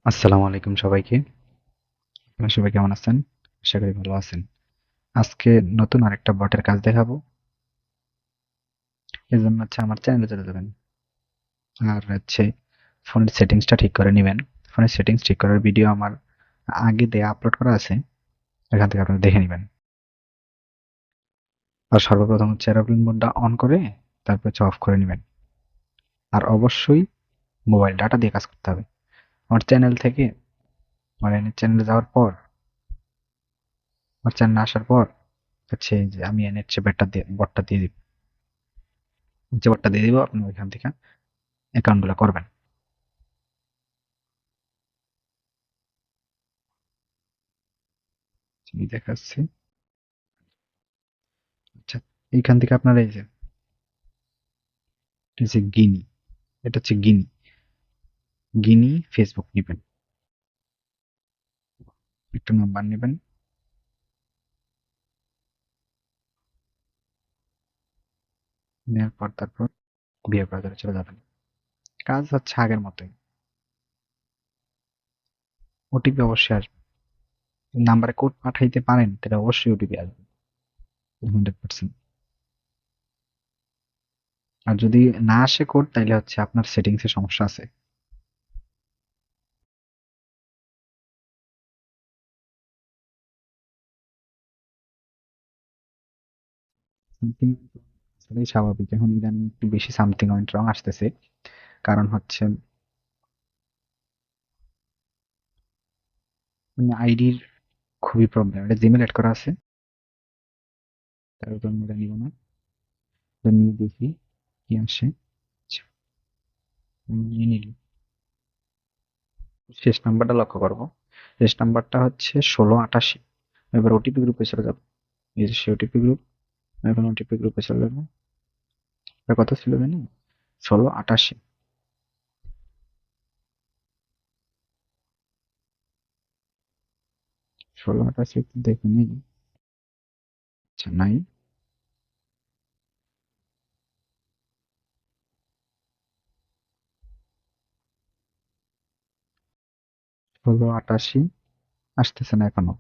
আসসালামু আলাইকুম সবাইকে। আপনারা সবাই কেমন আছেন? আশা করি ভালো আছেন। আজকে নতুন আরেকটা বটের কাজ দেখাবো। এজন্য আমার চ্যানেলে চলে যাবেন। আর ফোনের সেটিংসটা ঠিক করে নিবেন। ফোনের সেটিংস ঠিক করার ভিডিও আমার আগে দিয়ে আপলোড করা আছে। এখান থেকে আপনারা দেখে নিবেন। আর সর্বপ্রথম এরোপ্লেন মোডটা অন করে তারপর অফ করে নিবেন। আর অবশ্যই মোবাইল ডাটা দিয়ে কাজ করতে হবে। আমার চ্যানেল থেকে চ্যানেলে যাওয়ার পর আমার চ্যানেলে আসার পর যে আমি এনের বটটা দিয়ে দিব। বটটা দিয়ে দিব আপনি ওইখান থেকে অ্যাকাউন্টগুলো করবেন। ছবি দেখাচ্ছি। আচ্ছা, এইখান থেকে আপনারা এই যে গিনি, এটা হচ্ছে গিনি। গিনি ফেসবুক নিবেন। একটা নাম্বার নেবেন। নেওয়ার পর তারপর বিয়ে ব্রাউজারে চলে যাবেন। কাজ হচ্ছে আগের মতোই। ওটিপি অবশ্যই আসবে। নাম্বারে কোড পাঠাইতে পারেন তাহলে অবশ্যই ওটিপি আসবে 100%। আর যদি না আসে কোড তাইলে আপনার সেটিংস এ সমস্যা আছে। সামথিং আসলেই স্বাভাবিক। এখন ইদানিং একটু বেশি সামথিং পয়েন্ট রং আসতেছে। কারণ আইডির খুবই প্রবলেম। এটা জিমেল এড করা আছে, তার জন্য এটা নিব না। এটা নিয়ে দেখি কি আসে। আচ্ছা, নিয়ে নিলাম। শেষ নাম্বারটা লক্ষ্য করবো। শেষ নাম্বারটা হচ্ছে 1688। এবার ওটিপি গ্রুপে চলে যাবো। এই যে সে ওটিপি গ্রুপ। এখন ওটিপি গ্রুপে চলে যাবো। এটা কত ছিল জানি? 1688। 1688 একটু দেখে নিই। আচ্ছা, নাই। 1688 আসতেছে না এখনো।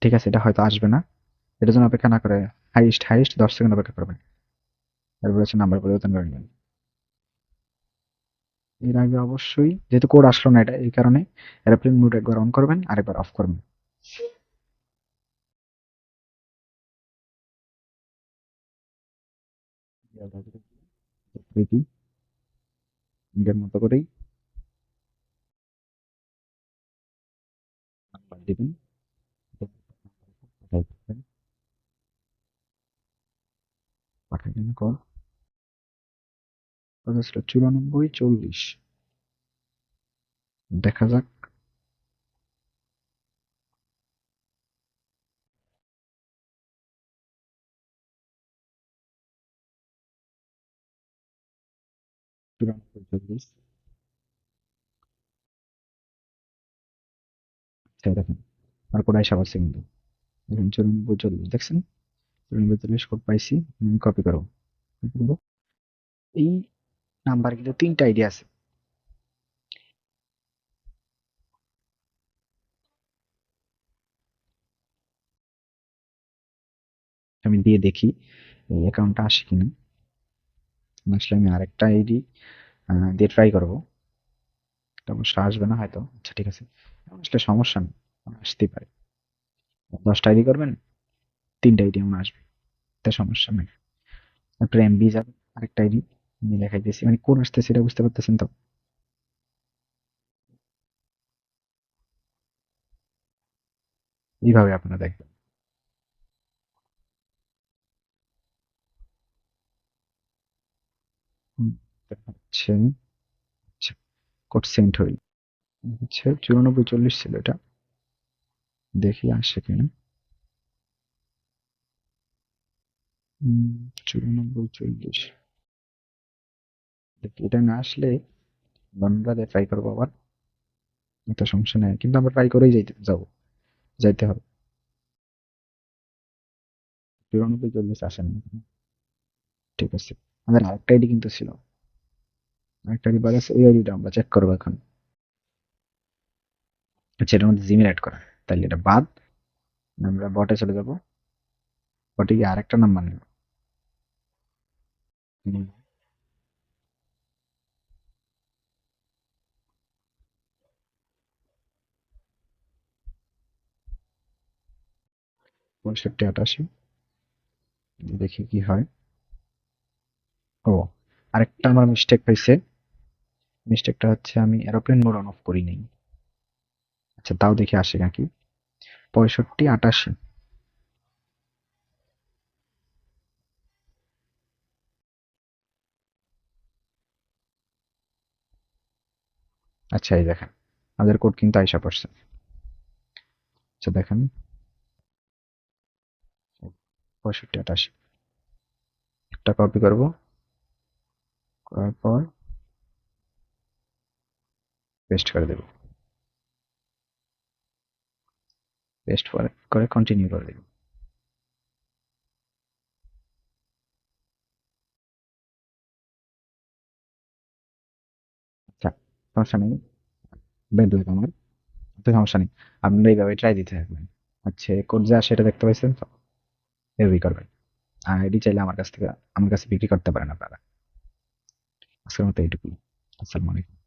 ঠিক আছে, এটা হয়তো আসবে না। এটার জন্য অপেক্ষা না করে হাইস্ট হাইস্ট 10 সেকেন্ড অপেক্ষা করবেন। তারপর নাম্বার পরিবর্তন করে নেবেন। এর আগে অবশ্যই যেহেতু কোড আসলো না, এটা এই কারণে এরোপ্লেন মোড একবার অন করবেন আর একবার অফ করবেন। দেখি নিজের মতো করেই নাম্বার দিবেন। পাঠাবেন কল। কথা ছিল 9440। দেখা যাক। 9440। আচ্ছা, দেখেন আর কোড আইসা পাচ্ছে কিন্তু। দেখেন 9440 দেখছেন? 9440 কোড পাইছি। আমি কপি করবো। Copy করবো। এই নাম্বার কিন্তু 3টা আইডি আছে। আমি দিয়ে দেখি এই অ্যাকাউন্টটা আসে কিনা। আসলে আমি আরেকটা আইডি দিয়ে ট্রাই করবো। এটা অবশ্য আসবে না হয়তো। আচ্ছা, ঠিক আছে। আসলে সমস্যা নেই, আসতেই পারে। 10টা আইডি করবেন, 3টা আইডি আমার আসবে। এটা সমস্যা নেই। তারপরে এমবি যাবে, আরেকটা আইডি নিয়ে দেখাইতেছি। কোন আসতেছে এটা বুঝতে পারতেছেন তো? এইভাবে আপনারা দেখবেন। হুম, হচ্ছে আচ্ছা, কোড সেন্ড হইল। 9440 ছিল এটা। দেখি আসে কিনা। 9440। দেখি এটা না আসলে আমরা ট্রাই করবো আবার। এটা সমস্যা নেই, কিন্তু আমরা ট্রাই করেই যাইতে হবে। 9440 আসেন না। ঠিক আছে। আমাদের আরেকটা আইডি কিন্তু ছিল। আরেকটা আইডি বাদ আছে, ওই আইডিটা আমরা চেক করবো এখন। আচ্ছা এটার মধ্যে জিমেল অ্যাড করা, তাহলে এটা বাদ। আমরা বটে চলে যাব। বটে গিয়ে আরেকটা নাম্বার নেব। হুম, 6588, দেখি কি হয়। ও, আরেকটা আমার মিস্টেক হয়েছে। মিস্টেকটা হচ্ছে আমি এরোপ্লেন মোড অন অফ করি নাই। আচ্ছা তাও দেখি আসে নাকি। 6588। আচ্ছা এই দেখেন, আমাদের কোড কিন্তু আইসা পড়ছে। আচ্ছা দেখেন, 6588 একটা কপি করব, করার পর পেস্ট করে দেব। পেস্ট করে কন্টিনিউ করে দেব। আচ্ছা, সমস্যা নেই, বেড লাগ আমার, তো সমস্যা নেই। আপনারা এইভাবে ট্রাই দিতে থাকবেন। হচ্ছে কোড যা সেটা দেখতে পাইছেন তো, এভাবেই করবেন। আর আইডি চাইলে আমার কাছ থেকে, আমার কাছে বিক্রি করতে পারেন আপনারা। আজকের মতো এইটুকুই। আসসালামু আলাইকুম।